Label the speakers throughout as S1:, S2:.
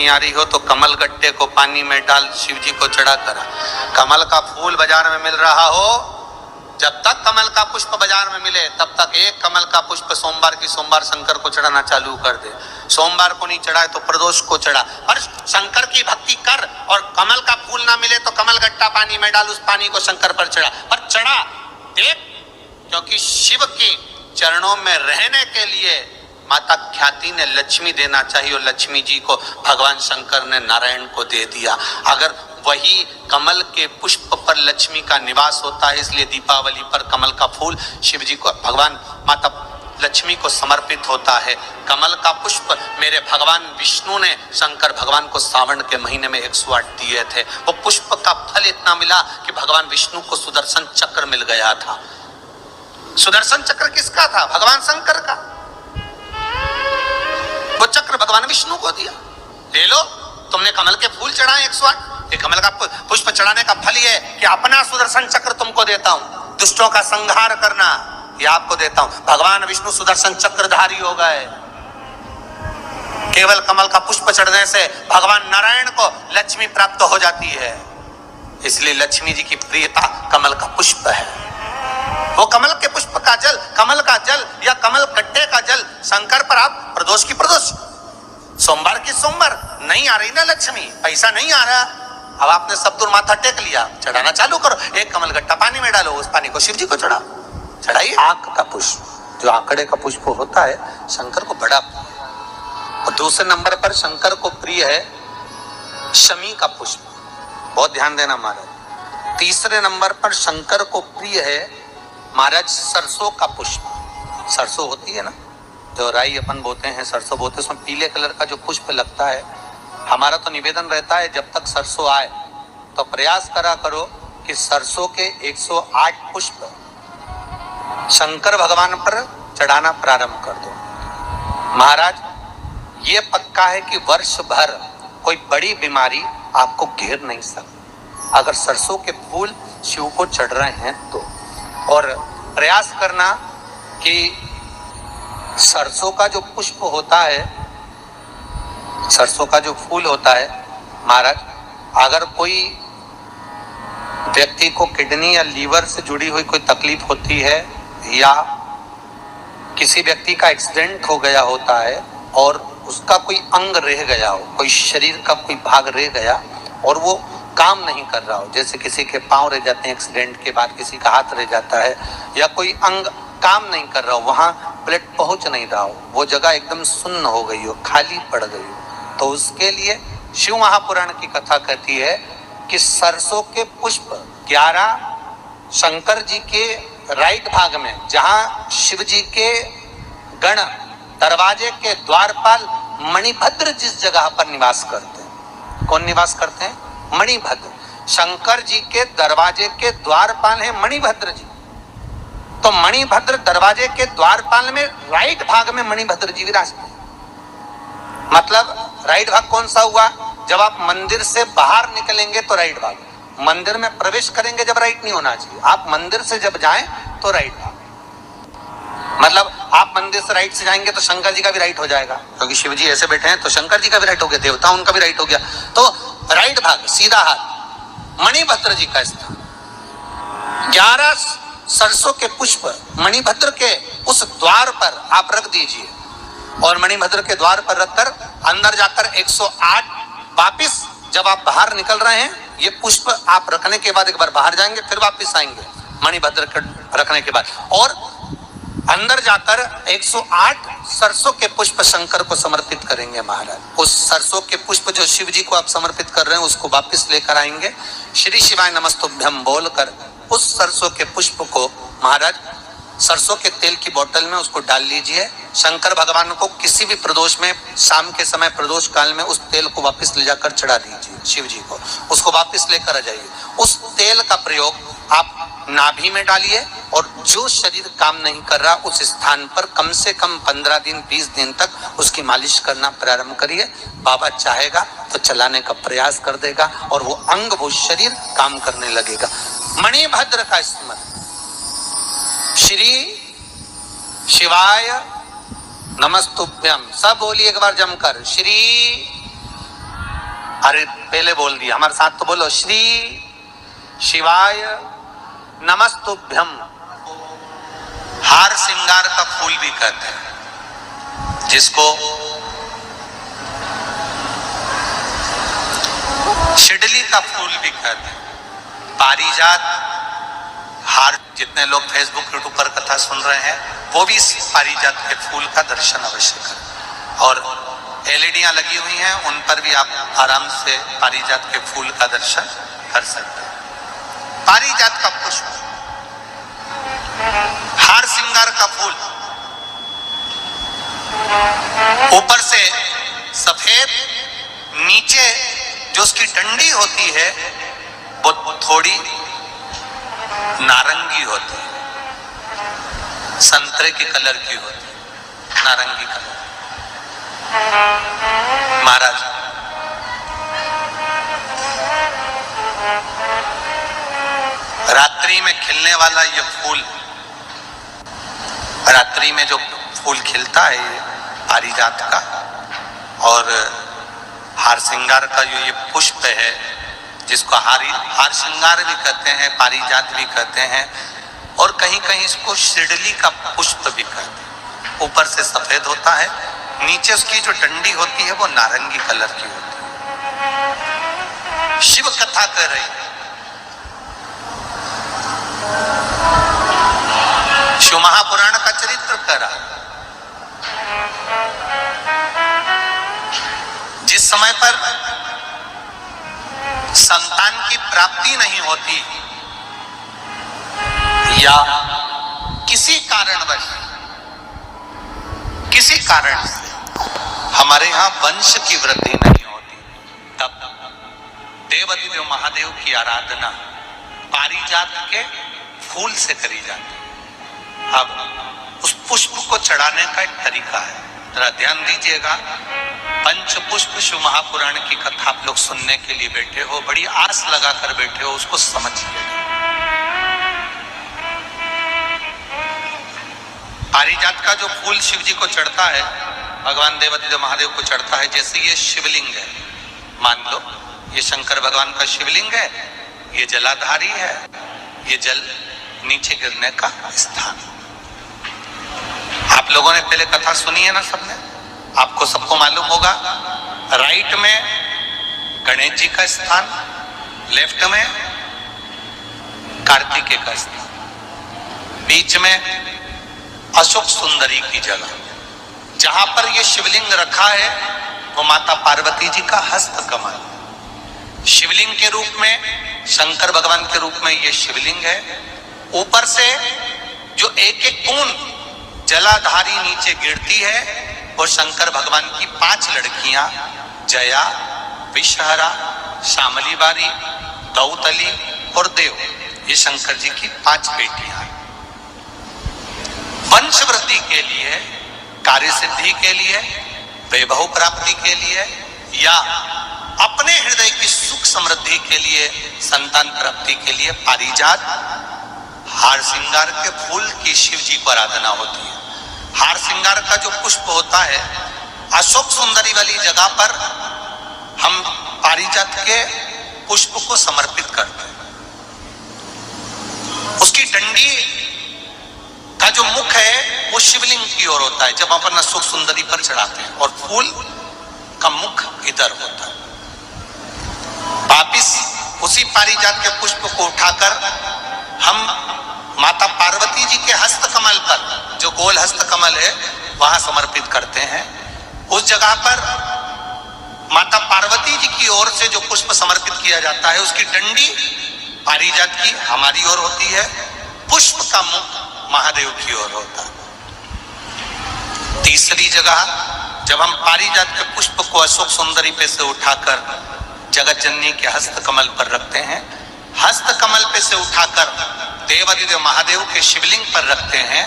S1: नहीं आ रही हो तो कमल गट्टे को पानी में डाल शिव जी को चढ़ा करा। कमल का फूल बाजार में मिल रहा हो, जब तक कमल का पुष्प बाजार में मिले तब तक एक कमल का पुष्प सोमवार की सोमवार शंकर को चढ़ाना चालू कर दे। सोमवार को नहीं चढ़ाए तो प्रदोष को चढ़ा, और शंकर की भक्ति कर। और कमल का फूल ना मिले तो कमल गट्टा पानी में डाल, उस पानी को शंकर पर चढ़ा, पर चढ़ा देख, क्योंकि शिव के चरणों में रहने के लिए माता ख्याति ने लक्ष्मी देना चाहिए, और लक्ष्मी जी को भगवान शंकर ने नारायण को दे दिया। अगर वही कमल के पुष्प पर लक्ष्मी का निवास होता है, इसलिए दीपावली पर कमल का फूल शिव जी को, भगवान माता लक्ष्मी को समर्पित होता है। कमल का पुष्प मेरे भगवान विष्णु ने शंकर भगवान को सावन के महीने में 108 दिए थे। वो पुष्प का फल इतना मिला कि भगवान विष्णु को सुदर्शन चक्र मिल गया था। सुदर्शन चक्र किसका था? भगवान शंकर का। वो चक्र भगवान विष्णु को दिया। ले लो, तुमने कमल के फूल चढ़ाए 108, ये कमल का पुष्प चढ़ाने का फल ये कि अपना सुदर्शन चक्र तुमको देता हूं, दुष्टों का संहार करना ये आपको देता हूं। भगवान विष्णु सुदर्शन चक्रधारी हो गए। केवल कमल का पुष्प चढ़ने से भगवान नारायण को लक्ष्मी प्राप्त हो जाती है, इसलिए लक्ष्मी जी की प्रियता कमल का पुष्प है। वो कमल के पुष्प का जल, कमल का जल या कमल गट्टे का जल शंकर पर आप प्रदोष की प्रदोष, सोमवार की सोमवार नहीं आ रही ना लक्ष्मी, पैसा नहीं आ रहा, अब आपने सब दूर माथा टेक लिया, चढ़ाना चालू करो। एक कमल गट्टा पानी में डालो, उस पानी को शिव जी को चढ़ाओ, चढ़ाइए। आंख का पुष्प, जो आंकड़े का पुष्प होता है, शंकर को बड़ा, और दूसरे नंबर पर शंकर को प्रिय है शमी का पुष्प, बहुत ध्यान देना महाराज। तीसरे नंबर पर शंकर को प्रिय है महाराज सरसों का पुष्प। सरसों होती है ना, जो राई अपन बोते हैं, सरसों बोते हैं, उसमें पीले कलर का जो पुष्प लगता है। हमारा तो निवेदन रहता है जब तक सरसों आए तो प्रयास करा करो कि सरसों के 108 पुष्प शंकर भगवान पर चढ़ाना प्रारंभ कर दो। महाराज ये पक्का है कि वर्ष भर कोई बड़ी बीमारी आपको घेर नहीं सकती अगर सरसों के फूल शिव को चढ़ रहे हैं तो। और प्रयास करना कि सरसों का जो पुष्प होता है, सरसों का जो फूल होता है महाराज, अगर कोई व्यक्ति को किडनी या लीवर से जुड़ी हुई कोई तकलीफ होती है, या किसी व्यक्ति का एक्सीडेंट हो गया होता है और उसका कोई अंग रह गया हो, कोई शरीर का कोई भाग रह गया और वो काम नहीं कर रहा हो, जैसे किसी के पांव रह जाते हैं एक्सीडेंट के बाद, किसी का हाथ रह जाता है, या कोई अंग काम नहीं कर रहा हो, वहां ब्लड पहुंच नहीं रहा हो, वो जगह एकदम सुन्न हो गई हो, खाली पड़ गई हो, तो उसके लिए शिव महापुराण की कथा कहती है कि सरसों के पुष्प 11 शंकर जी के राइट भाग में, जहां शिव जी के गण दरवाजे के द्वारपाल मणिभद्र जिस जगह पर निवास करते हैं, कौन निवास करते हैं? मणिभद्र। शंकर जी के दरवाजे के द्वारपाल हैं मणिभद्र जी। तो मणिभद्र दरवाजे के द्वारपाल में राइट भाग में मणिभद्र जी विराजते हैं। मतलब राइट भाग कौन सा हुआ? जब आप मंदिर से बाहर निकलेंगे तो राइट भाग, मंदिर में प्रवेश करेंगे जब राइट नहीं होना चाहिए, आप मंदिर से जब जाएं तो राइट भाग। मतलब आप मंदिर से राइट से जाएंगे तो शंकर जी का भी राइट हो जाएगा, क्योंकि शिव जी ऐसे बैठे हैं तो शंकर जी का भी राइट हो गया, देवता उनका भी राइट हो गया, तो राइट भाग सीधा हाथ मणिभद्र जी का स्थान। 11 सरसों के पुष्प मणिभद्र के उस द्वार पर आप रख दीजिए, और मणिभद्र के द्वार पर रखकर अंदर जाकर 108 वापिस जब आप बाहर निकल रहे हैं, ये पुष्प आप रखने के बाद एक बार बाहर जाएंगे, फिर वापिस आएंगे मणिभद्र के रखने के बाद, और अंदर जाकर 108 सरसों के पुष्प शंकर को समर्पित करेंगे महाराज। उस सरसों के पुष्प जो शिव जी को आप समर्पित कर रहे हैं उसको वापस लेकर आएंगे, श्री शिवाय नमस्तुभ्यम बोलकर उस सरसों के पुष्प को महाराज सरसों के तेल की बोतल में उसको डाल लीजिए। शंकर भगवान को किसी भी प्रदोष में, शाम के समय प्रदोष काल में उस तेल को वापस ले जाकर चढ़ा दीजिए शिव जी को, उसको वापस लेकर आ जाइए। उस तेल का प्रयोग आप नाभि में डालिए, और जो शरीर काम नहीं कर रहा उस स्थान पर कम से कम 15 दिन 20 दिन तक उसकी मालिश करना प्रारंभ करिए। बाबा चाहेगा तो चलाने का प्रयास कर देगा और वो अंग, वो शरीर काम करने लगेगा। मणिभद्र का स्मरण, श्री शिवाय नमस्तुभ्यम, सब बोलिए एक बार जमकर, श्री अरे पहले बोल दिया, हमारे साथ तो बोलो, श्री शिवाय नमस्तुभ्यम। हार श्रृंगार का फूल भी कहते हैं, जिसको शिडली का फूल भी कहते हैं, पारिजात हार। जितने लोग फेसबुक यूट्यूब पर कथा सुन रहे हैं वो भी इस पारिजात के फूल का दर्शन अवश्य करें। और एलईडियां लगी हुई हैं, उन पर भी आप आराम से पारिजात के फूल का दर्शन कर सकते हैं। पारिजात का पुष्प, हार श्रृंगार का फूल, ऊपर से सफेद, नीचे जो उसकी डंडी होती है वो थोड़ी नारंगी होती है, संतरे के कलर की होती है, नारंगी कलर। महाराज रात्रि में खिलने वाला ये फूल, रात्रि में जो फूल खिलता है ये पारिजात का, और हार श्रृंगार का जो ये पुष्प है, जिसको हार श्रृंगार भी कहते हैं, पारिजात भी कहते हैं, और कहीं कहीं इसको शिडली का पुष्प भी कहते हैं। ऊपर से सफेद होता है, नीचे उसकी जो डंडी होती है वो नारंगी कलर की होती है। शिव कथा कर रही है, शिव महापुराण का चरित्र कर रहा। जिस समय पर संतान की प्राप्ति नहीं होती या किसी कारणवश, किसी कारण से हमारे यहां वंश की वृद्धि नहीं होती, तब देवाधिदेव महादेव की आराधना पारिजात के फूल से करी जाती है। अब उस पुष्प को चढ़ाने का एक तरीका है, जरा ध्यान दीजिएगा। पंच पुष्प शिव महापुराण की कथा आप लोग सुनने के लिए बैठे हो, बड़ी आस लगाकर बैठे हो, उसको समझिए। पारिजात का जो फूल शिव जी को चढ़ता है, भगवान देवाधिदेव महादेव को चढ़ता है, जैसे ये शिवलिंग है, मान लो ये शंकर भगवान का शिवलिंग है, ये जलाधारी है, ये जल नीचे गिरने का स्थान। आप लोगों ने पहले कथा सुनी है ना सबने, आपको सबको मालूम होगा। राइट में गणेश जी का स्थान, लेफ्ट में कार्तिकेय का स्थान, बीच में अशोक सुंदरी की जगह। जहां पर यह शिवलिंग रखा है वो माता पार्वती जी का हस्त कमल, शिवलिंग के रूप में, शंकर भगवान के रूप में यह शिवलिंग है। ऊपर से जो एक एक बूंद जलाधारी नीचे गिरती है और शंकर भगवान की 5 लड़कियां, जया, विषहरा, शामली बारी, दौतली और देव, ये शंकर जी की 5 बेटियां हैं। वंश वृद्धि के लिए, कार्य सिद्धि के लिए, वैभव प्राप्ति के लिए, या अपने हृदय की सुख समृद्धि के लिए, संतान प्राप्ति के लिए पारिजात हार श्रृंगार के फूल की शिव जी को आराधना होती है। हार श्रृंगार का जो पुष्प होता है, अशोक सुंदरी वाली जगह पर हम पारिजात के पुष्प को समर्पित करते हैं। उसकी डंडी का जो मुख है वो शिवलिंग की ओर होता है जब अपन अशोक सुंदरी पर चढ़ाते हैं, और फूल का मुख इधर होता है। वापिस उसी पारिजात के पुष्प को उठाकर हम माता पार्वती जी के हस्त कमल पर, जो गोल हस्त कमल है, वहां समर्पित करते हैं। उस जगह पर माता पार्वती जी की ओर से जो पुष्प समर्पित किया जाता है, उसकी डंडी पारिजात की हमारी ओर होती है, पुष्प का मुख महादेव की ओर होता है। तीसरी जगह जब हम पारिजात के पुष्प को अशोक सुंदरी पे से उठाकर जगत जननी के हस्त कमल पर रखते हैं, हस्त कमल पे से उठाकर देवाधिदेव महादेव के शिवलिंग पर रखते हैं,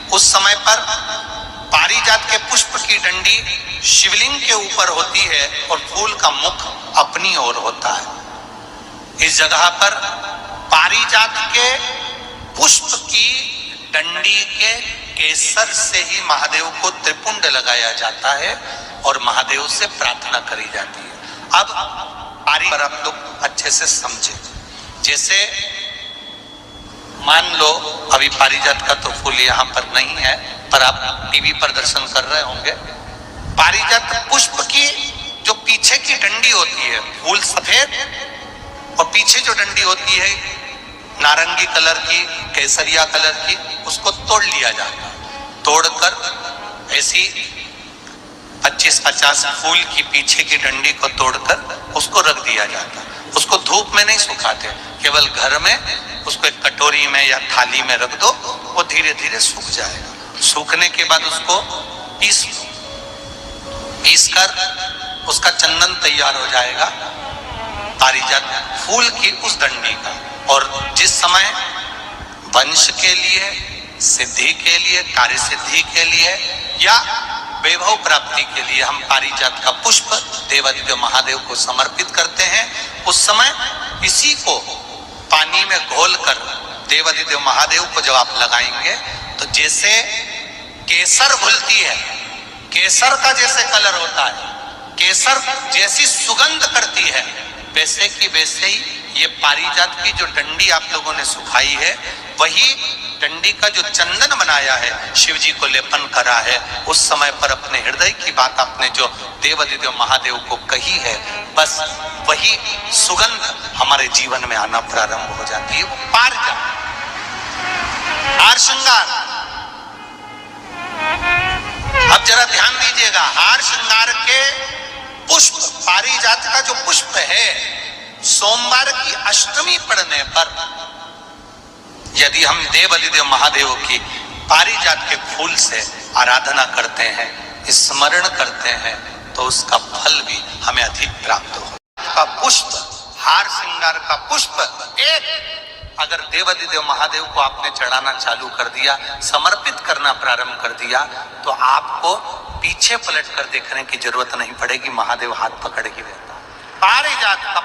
S1: उस समय पर पारिजात के पुष्प की डंडी शिवलिंग के ऊपर होती है और फूल का मुख अपनी ओर होता है। इस जगह पर पारिजात के पुष्प की डंडी के केसर से ही महादेव को त्रिपुंड लगाया जाता है और महादेव से प्रार्थना करी जाती है। अब एक बार आप लोग अच्छे से समझे। जैसे मान लो अभी पारिजात का तो फूल यहाँ पर नहीं है, पर आप टीवी पर दर्शन कर रहे होंगे। पारिजात पुष्प की जो पीछे की डंडी होती है, फूल सफेद और पीछे जो डंडी होती है नारंगी कलर की, केसरिया कलर की, उसको तोड़ लिया जाता है। तोड़कर ऐसी 25-50 फूल की पीछे की डंडी को तोड़कर उसको रख दिया जाता। उसको धूप में नहीं सुखाते, केवल घर में उसको एक कटोरी में या थाली में रख दो, वो धीरे धीरे सूख जाएगा। सूखने के बाद उसको पीसकर उसका चंदन तैयार हो जाएगा पारिजात फूल की उस डंडी का। और जिस समय वंश के लिए, सिद्धि के लिए, कार्य सिद्धि के लिए या वैभव प्राप्ति के लिए हम पारिजात का पुष्प देवादिदेव महादेव को समर्पित करते हैं, उस समय इसी को पानी में घोलकर देवादिदेव महादेव को जब आप लगाएंगे तो जैसे केसर घुलती है, केसर का जैसे कलर होता है, केसर जैसी सुगंध करती है, वैसे की वैसे ही ये पारिजात की जो डंडी आप लोगों ने सुखाई है, वही डंडी का जो चंदन बनाया है, शिव जी को लेपन करा है, उस समय पर अपने हृदय की बात आपने जो देवादिदेव महादेव को कही है, बस वही सुगंध हमारे जीवन में आना प्रारंभ हो जाती है। वो पारिजात हार श्रृंगार। अब जरा ध्यान दीजिएगा, हार श्रृंगार के पुष्प, पारिजात का जो पुष्प है, सोमवार की अष्टमी पड़ने पर यदि हम देवादिदेव महादेव की पारिजात के फूल से आराधना करते हैं, स्मरण करते हैं, तो उसका फल भी हमें अधिक प्राप्त हो। का पुष्प, हार श्रृंगार का पुष्प एक अगर देवादिदेव महादेव को आपने चढ़ाना चालू कर दिया, समर्पित करना प्रारंभ कर दिया, तो आपको पीछे पलट कर देखने की जरूरत नहीं पड़ेगी, महादेव हाथ पकड़ के रहता। पारिजात का